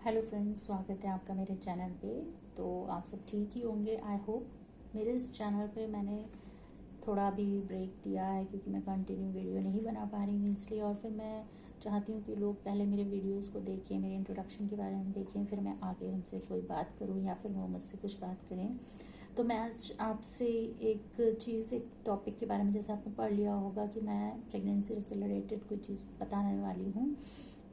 Hello friends, स्वागत है आपका मेरे चैनल पे। तो आप सब ठीक ही होंगे आई होप। मेरे इस चैनल पे मैंने थोड़ा भी ब्रेक दिया है क्योंकि मैं कंटिन्यू वीडियो नहीं बना पा रही हूँ, इसलिए। और फिर मैं चाहती हूँ कि लोग पहले मेरे वीडियोस को देखें, मेरे इंट्रोडक्शन के बारे में देखें, फिर मैं आगे उनसे कोई बात करूँ या फिर वो मुझसे कुछ बात करें। तो मैं आज आपसे एक टॉपिक के बारे में, जैसे आपने पढ़ लिया होगा कि मैं प्रेगनेंसी से रिलेटेड कोई चीज़ बताने वाली हूँ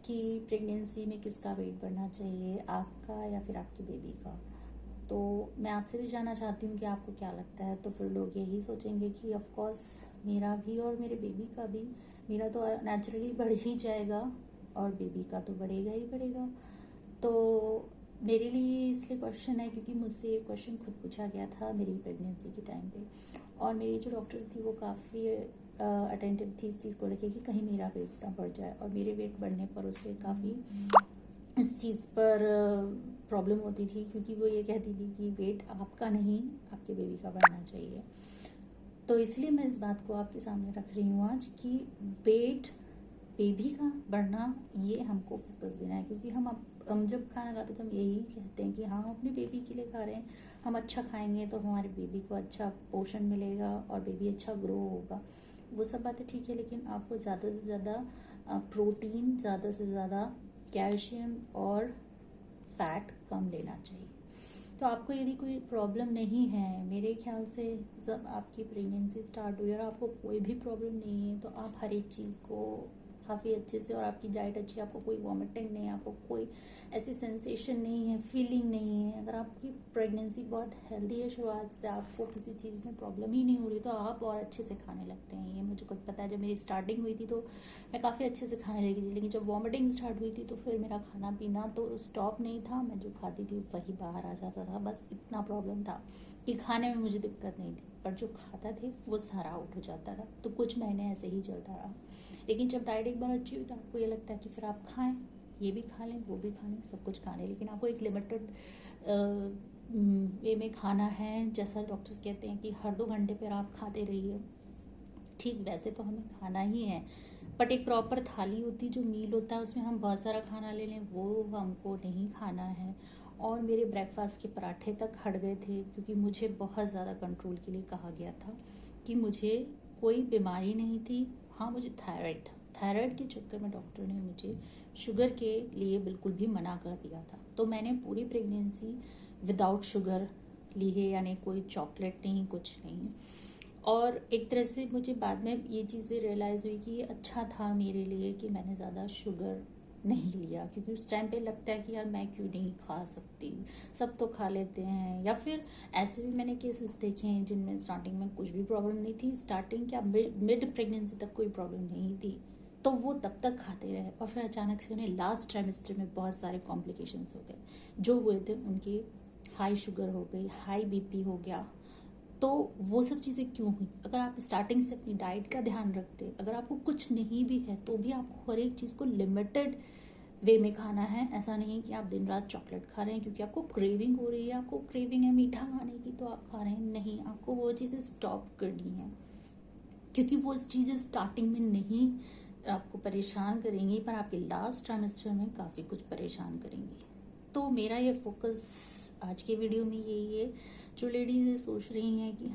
कि प्रेगनेंसी में किसका वेट बढ़ना चाहिए, आपका या फिर आपकी बेबी का। तो मैं आपसे भी जानना चाहती हूँ कि आपको क्या लगता है। तो फिर लोग यही सोचेंगे कि ऑफ कोर्स मेरा भी और मेरे बेबी का भी, मेरा तो नेचुरली बढ़ ही जाएगा और बेबी का तो बढ़ेगा ही बढ़ेगा। तो मेरे लिए इसलिए क्वेश्चन है क्योंकि मुझसे ये क्वेश्चन खुद पूछा गया था मेरी प्रेगनेंसी के टाइम पे, और मेरी जो डॉक्टर्स थी वो काफ़ी अटेंटिव थी इस चीज़ को लेके कि कहीं मेरा वेट ना बढ़ जाए। और मेरे वेट बढ़ने पर उसे काफ़ी इस चीज़ पर प्रॉब्लम होती थी, क्योंकि वो ये कहती थी कि वेट आपका नहीं, आपके बेबी का बढ़ना चाहिए। तो इसलिए मैं इस बात को आपके सामने रख रही हूँ आज कि वेट बेबी का बढ़ना, ये हमको फोकस देना है। क्योंकि हम जब खाना खाते हैं तो हम यही कहते हैं कि हाँ, हम अपने बेबी के लिए खा रहे हैं, हम अच्छा खाएंगे तो हमारे बेबी को अच्छा पोषण मिलेगा और बेबी अच्छा ग्रो होगा। वो सब बातें ठीक है, लेकिन आपको ज़्यादा से ज़्यादा प्रोटीन, ज़्यादा से ज़्यादा कैल्शियम और फैट कम लेना चाहिए। तो आपको यदि कोई प्रॉब्लम नहीं है, मेरे ख्याल से जब आपकी प्रेगनेंसी स्टार्ट हुई और आपको कोई भी प्रॉब्लम नहीं है, तो आप हर एक चीज़ को काफ़ी अच्छे से, और आपकी डाइट अच्छी, आपको कोई वॉमिटिंग नहीं है, आपको कोई ऐसी सेंसेशन नहीं है, फीलिंग नहीं है, अगर आपकी प्रेगनेंसी बहुत हेल्दी है शुरुआत से, आपको किसी चीज़ में प्रॉब्लम ही नहीं हो रही, तो आप और अच्छे से खाने लगते हैं। ये मुझे खुद पता है। जब मेरी स्टार्टिंग हुई थी तो मैं काफ़ी अच्छे से खाने लगी थी, लेकिन जब वॉमिटिंग स्टार्ट हुई थी तो फिर मेरा खाना पीना तो स्टॉप नहीं था, मैं जो खाती थी वही बाहर आ जाता था। बस इतना प्रॉब्लम था कि खाने में मुझे दिक्कत नहीं थी, पर जो खाता थे वो सारा आउट हो जाता था। तो कुछ महीने ऐसे ही चलता रहा। लेकिन जब डाइट एक बार अच्छी हुई तो आपको ये लगता है कि फिर आप खाएं, ये भी खा लें, वो भी खा लें, सब कुछ खा लें, लेकिन आपको एक लिमिटेड वे में खाना है। जैसा डॉक्टर्स कहते हैं कि हर 2 घंटे पर आप खाते रहिए, ठीक वैसे तो हमें खाना ही है, बट एक प्रॉपर थाली होती, जो मील होता है, उसमें हम बहुत सारा खाना ले लें, वो हमको नहीं खाना है। और मेरे ब्रेकफास्ट के पराठे तक हट गए थे, क्योंकि मुझे बहुत ज़्यादा कंट्रोल के लिए कहा गया था कि मुझे कोई बीमारी नहीं थी। हाँ, मुझे थायराइड था। थायराइड के चक्कर में डॉक्टर ने मुझे शुगर के लिए बिल्कुल भी मना कर दिया था। तो मैंने पूरी प्रेगनेंसी विदाउट शुगर ली है, यानी कोई चॉकलेट नहीं, कुछ नहीं। और एक तरह से मुझे बाद में ये चीज़ें रियलाइज़ हुई कि ये अच्छा था मेरे लिए कि मैंने ज़्यादा शुगर नहीं लिया, क्योंकि उस टाइम पे लगता है कि यार मैं क्यों नहीं खा सकती, सब तो खा लेते हैं। या फिर ऐसे भी मैंने केसेस देखे हैं जिनमें स्टार्टिंग में कुछ भी प्रॉब्लम नहीं थी, स्टार्टिंग क्या मिड प्रेगनेंसी तक कोई प्रॉब्लम नहीं थी, तो वो तब तक खाते रहे, और फिर अचानक से उन्हें लास्ट ट्राइमेस्टर में बहुत सारे कॉम्प्लिकेशंस हो गए। जो हुए थे उनकी हाई शुगर हो गई, हाई बीपी हो गया। तो वो सब चीज़ें क्यों हुई? अगर आप स्टार्टिंग से अपनी डाइट का ध्यान रखते, अगर आपको कुछ नहीं भी है तो भी आपको हर एक चीज़ को लिमिटेड वे में खाना है। ऐसा नहीं कि आप दिन रात चॉकलेट खा रहे हैं क्योंकि आपको क्रेविंग हो रही है, आपको क्रेविंग है मीठा खाने की तो आप खा रहे हैं। नहीं, आपको वो चीज़ें स्टॉप करनी है, क्योंकि वो चीज़ें स्टार्टिंग में नहीं आपको परेशान करेंगी, पर आपके लास्ट ट्राइमेस्टर में काफ़ी कुछ परेशान करेंगी। तो मेरा ये फोकस आज के वीडियो में यही है। जो लेडीज़ सोच रही हैं कि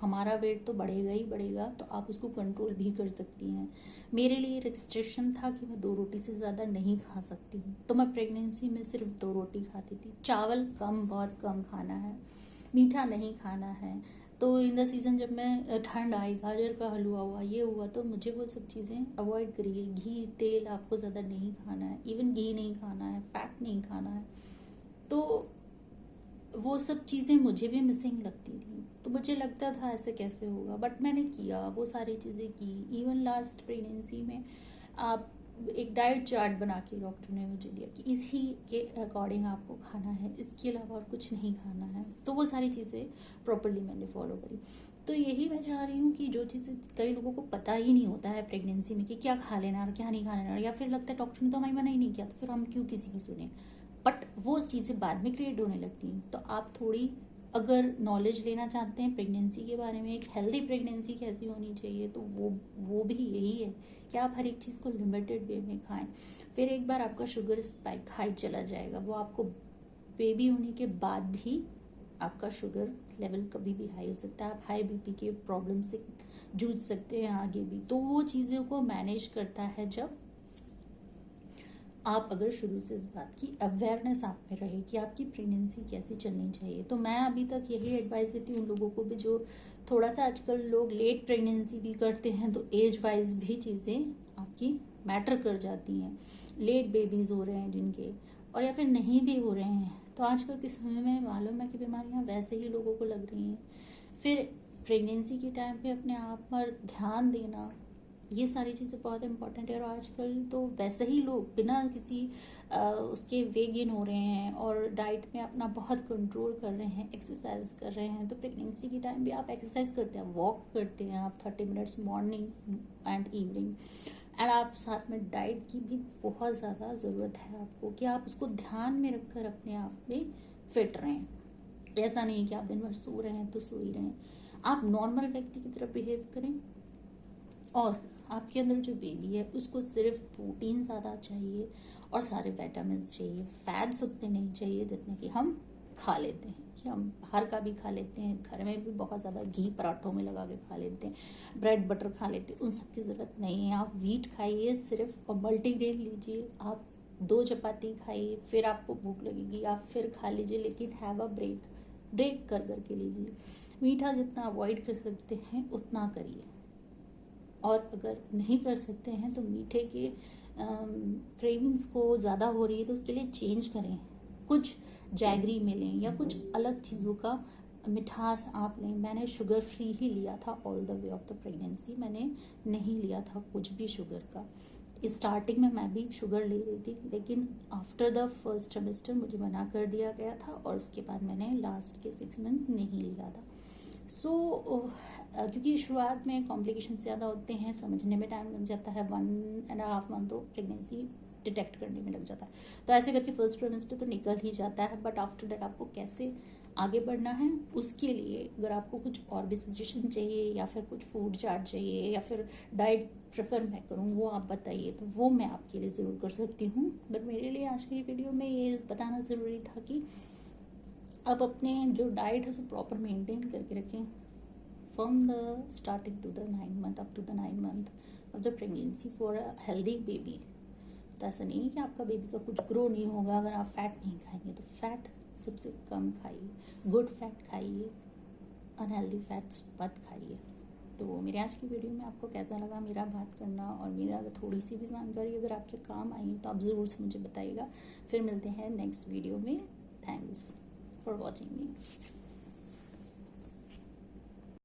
हमारा वेट तो बढ़ेगा ही बढ़ेगा, तो आप उसको कंट्रोल भी कर सकती हैं। मेरे लिए रिस्ट्रिक्शन था कि मैं 2 रोटी से ज़्यादा नहीं खा सकती हूँ, तो मैं प्रेगनेंसी में सिर्फ 2 रोटी खाती थी। चावल कम, बहुत कम खाना है, मीठा नहीं खाना है। तो इन द सीज़न जब मैं ठंड आई, गाजर का हलवा हुआ, ये हुआ, तो मुझे वो सब चीज़ें अवॉइड करिए। घी तेल आपको ज़्यादा नहीं खाना है, इवन घी नहीं खाना है, फैट नहीं खाना है। तो वो सब चीज़ें मुझे भी मिसिंग लगती थी, तो मुझे लगता था ऐसे कैसे होगा, बट मैंने किया, वो सारी चीज़ें की। इवन लास्ट प्रेगनेंसी में आप एक डाइट चार्ट बना के डॉक्टर ने मुझे दिया कि इसी के अकॉर्डिंग आपको खाना है, इसके अलावा और कुछ नहीं खाना है। तो वो सारी चीज़ें प्रॉपरली मैंने फॉलो करी। तो यही मैं चाह रही हूँ कि जो चीज़ें कई लोगों को पता ही नहीं होता है प्रेगनेंसी में कि क्या खा लेना और क्या नहीं खा लेना, या फिर लगता है डॉक्टर ने तो हमें मना ही नहीं किया, तो फिर हम क्यों किसी की सुने, बट वो चीज़ें बाद में क्रिएट होने लगती हैं। तो आप थोड़ी अगर नॉलेज लेना चाहते हैं प्रेगनेंसी के बारे में, एक हेल्दी प्रेगनेंसी कैसी होनी चाहिए, तो वो भी यही है कि आप हर एक चीज़ को लिमिटेड वे में खाएं। फिर एक बार आपका शुगर स्पाइक हाई चला जाएगा, वो आपको बेबी होने के बाद भी आपका शुगर लेवल कभी भी हाई हो सकता है, आप हाई बीपी के प्रॉब्लम से जूझ सकते हैं आगे भी। तो वो चीज़ों को मैनेज करता है जब आप अगर शुरू से इस बात की अवेयरनेस आप में रहे कि आपकी प्रेगनेंसी कैसी चलनी चाहिए। तो मैं अभी तक यही एडवाइस देती हूँ उन लोगों को भी जो थोड़ा सा, आजकल लोग लेट प्रेगनेंसी भी करते हैं, तो एज वाइज भी चीज़ें आपकी मैटर कर जाती हैं। लेट बेबीज़ हो रहे हैं जिनके, और या फिर नहीं भी हो रहे हैं, तो आजकल के समय में मालूम है कि बीमारियाँ वैसे ही लोगों को लग रही हैं। फिर प्रेगनेंसी के टाइम पे अपने आप पर ध्यान देना, ये सारी चीज़ें बहुत इंपॉर्टेंट है। और आजकल तो वैसे ही लोग बिना किसी उसके वेट गेन हो रहे हैं और डाइट में अपना बहुत कंट्रोल कर रहे हैं, एक्सरसाइज कर रहे हैं। तो प्रेगनेंसी के टाइम भी आप एक्सरसाइज करते हैं, वॉक करते हैं आप 30 minutes morning and evening, and आप साथ में डाइट की भी बहुत ज़्यादा ज़रूरत है आपको, कि आप उसको ध्यान में रखकर अपने आप में फिट रहें। ऐसा नहीं कि आप दिन भर सो रहे हैं तो सो ही रहें, आप नॉर्मल व्यक्ति की तरह बिहेव करें। और आपके अंदर जो बेबी है उसको सिर्फ प्रोटीन ज़्यादा चाहिए और सारे विटामिन चाहिए, फैट्स उतने नहीं चाहिए जितने कि हम खा लेते हैं, कि हम बाहर का भी खा लेते हैं, घर में भी बहुत ज़्यादा घी पराठों में लगा के खा लेते हैं, ब्रेड बटर खा लेते हैं, उन सब की ज़रूरत नहीं है। आप वीट खाइए सिर्फ, और मल्टीग्रेन लीजिए, आप 2 चपाती खाइए, फिर आपको भूख लगेगी आप फिर खा लीजिए, लेकिन हैव अ ब्रेक कर करके लीजिए। मीठा जितना अवॉइड कर सकते हैं उतना करिए, और अगर नहीं कर सकते हैं तो मीठे के क्रेविंग्स को ज़्यादा हो रही है तो उसके लिए चेंज करें, कुछ जैगरी में लें या कुछ अलग चीज़ों का मिठास आप लें। मैंने शुगर फ्री ही लिया था all the way of the pregnancy, मैंने नहीं लिया था कुछ भी शुगर का। स्टार्टिंग में मैं भी शुगर ले रही थी, लेकिन आफ्टर द फर्स्ट सेमेस्टर मुझे मना कर दिया गया था, और उसके बाद मैंने लास्ट के 6 मंथ नहीं लिया था। क्योंकि शुरुआत में कॉम्प्लिकेशन ज़्यादा होते हैं, समझने में टाइम लग जाता है, 1.5 मंथ तो प्रेगनेंसी डिटेक्ट करने में लग जाता है। तो ऐसे करके फर्स्ट ट्राइमेस्टर तो निकल ही जाता है, बट आफ्टर दैट आपको कैसे आगे बढ़ना है, उसके लिए अगर आपको कुछ और भी सजेशन चाहिए या फिर कुछ फूड चार्ट चाहिए या फिर डाइट प्रेफर मैं करूँ, वो आप बताइए, तो वो मैं आपके लिए ज़रूर कर सकती हूँ। बट मेरे लिए आज की वीडियो में ये बताना ज़रूरी था कि आप अपने जो डाइट है उसे प्रॉपर मेंटेन करके रखें from the starting to the 9 month up to the 9 month of the pregnancy for a healthy baby। तो ऐसा नहीं है कि आपका बेबी का कुछ ग्रो नहीं होगा अगर आप फैट नहीं खाएंगे, तो फैट सबसे कम खाइए, गुड फैट खाइए, अनहेल्दी फैट्स मत खाइए। तो मेरे आज की वीडियो में आपको कैसा लगा मेरा बात करना, और मेरा अगर थोड़ी सी भी जानकारी अगर आपके काम आई तो आप ज़रूर से मुझे बताइएगा। फिर मिलते हैं नेक्स्ट वीडियो में। Thanks for watching me.